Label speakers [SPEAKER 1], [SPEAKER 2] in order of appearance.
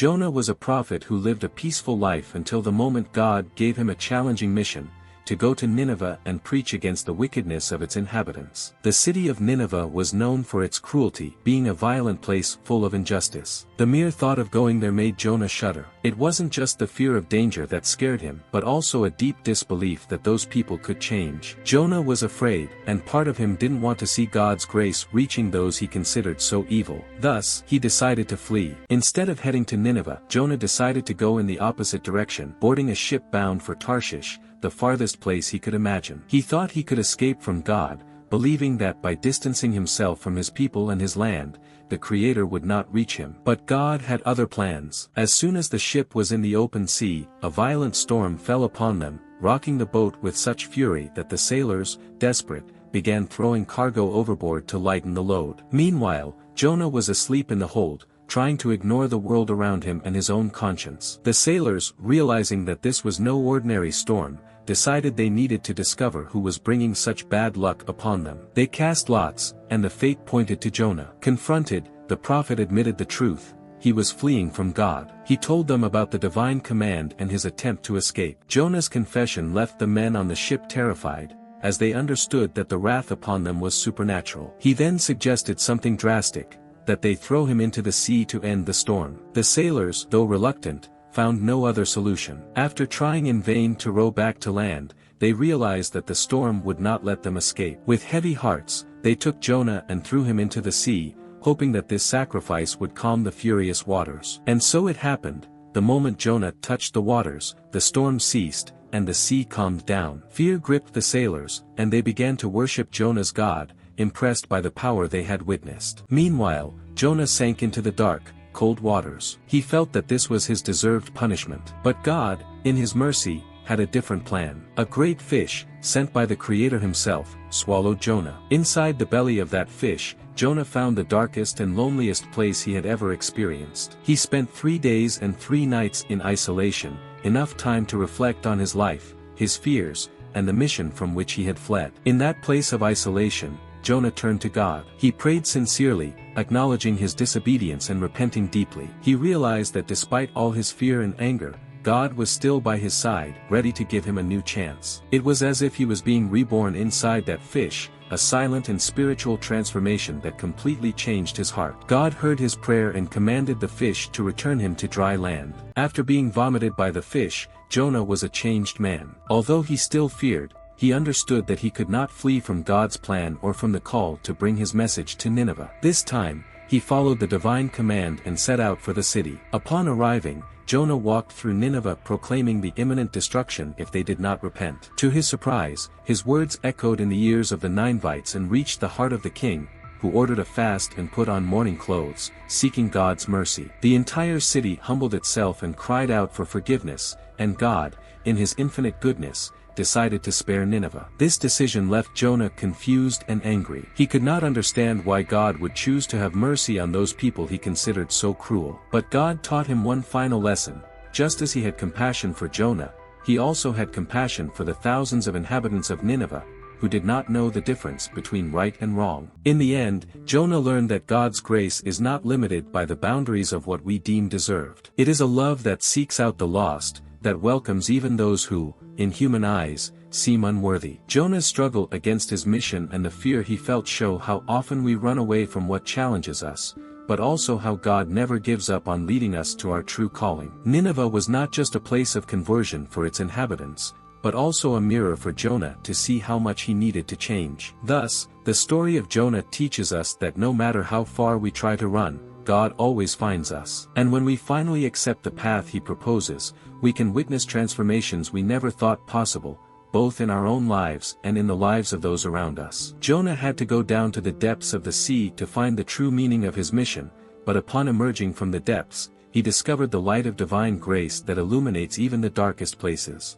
[SPEAKER 1] Jonah was a prophet who lived a peaceful life until the moment God gave him a challenging mission, to go to Nineveh and preach against the wickedness of its inhabitants. The city of Nineveh was known for its cruelty, being a violent place full of injustice. The mere thought of going there made Jonah shudder. It wasn't just the fear of danger that scared him, but also a deep disbelief that those people could change. Jonah was afraid, and part of him didn't want to see God's grace reaching those he considered so evil. Thus, he decided to flee. Instead of heading to Nineveh, Jonah decided to go in the opposite direction, boarding a ship bound for Tarshish, the farthest place he could imagine. He thought he could escape from God, believing that by distancing himself from his people and his land, the Creator would not reach him. But God had other plans. As soon as the ship was in the open sea, a violent storm fell upon them, rocking the boat with such fury that the sailors, desperate, began throwing cargo overboard to lighten the load. Meanwhile, Jonah was asleep in the hold, trying to ignore the world around him and his own conscience. The sailors, realizing that this was no ordinary storm, decided they needed to discover who was bringing such bad luck upon them. They cast lots, and the fate pointed to Jonah. Confronted, the prophet admitted the truth: he was fleeing from God. He told them about the divine command and his attempt to escape. Jonah's confession left the men on the ship terrified, as they understood that the wrath upon them was supernatural. He then suggested something drastic: that they throw him into the sea to end the storm. The sailors, though reluctant, found no other solution. After trying in vain to row back to land, they realized that the storm would not let them escape. With heavy hearts, they took Jonah and threw him into the sea, hoping that this sacrifice would calm the furious waters. And so it happened. The moment Jonah touched the waters, the storm ceased, and the sea calmed down. Fear gripped the sailors, and they began to worship Jonah's God, impressed by the power they had witnessed. Meanwhile, Jonah sank into the dark, cold waters. He felt that this was his deserved punishment. But God, in his mercy, had a different plan. A great fish, sent by the Creator himself, swallowed Jonah. Inside the belly of that fish, Jonah found the darkest and loneliest place he had ever experienced. He spent 3 days and 3 nights in isolation, enough time to reflect on his life, his fears, and the mission from which he had fled. In that place of isolation, Jonah turned to God. He prayed sincerely, acknowledging his disobedience and repenting deeply. He realized that despite all his fear and anger, God was still by his side, ready to give him a new chance. It was as if he was being reborn inside that fish, a silent and spiritual transformation that completely changed his heart. God heard his prayer and commanded the fish to return him to dry land. After being vomited by the fish, Jonah was a changed man. Although he still feared, he understood that he could not flee from God's plan or from the call to bring his message to Nineveh. This time, he followed the divine command and set out for the city. Upon arriving, Jonah walked through Nineveh proclaiming the imminent destruction if they did not repent. To his surprise, his words echoed in the ears of the Ninevites and reached the heart of the king, who ordered a fast and put on mourning clothes, seeking God's mercy. The entire city humbled itself and cried out for forgiveness, and God, in his infinite goodness, decided to spare Nineveh. This decision left Jonah confused and angry. He could not understand why God would choose to have mercy on those people he considered so cruel. But God taught him one final lesson: just as he had compassion for Jonah, he also had compassion for the thousands of inhabitants of Nineveh, who did not know the difference between right and wrong. In the end, Jonah learned that God's grace is not limited by the boundaries of what we deem deserved. It is a love that seeks out the lost, that welcomes even those who, in human eyes, seem unworthy. Jonah's struggle against his mission and the fear he felt show how often we run away from what challenges us, but also how God never gives up on leading us to our true calling. Nineveh was not just a place of conversion for its inhabitants, but also a mirror for Jonah to see how much he needed to change. Thus, the story of Jonah teaches us that no matter how far we try to run, God always finds us. And when we finally accept the path he proposes, we can witness transformations we never thought possible, both in our own lives and in the lives of those around us. Jonah had to go down to the depths of the sea to find the true meaning of his mission, but upon emerging from the depths, he discovered the light of divine grace that illuminates even the darkest places.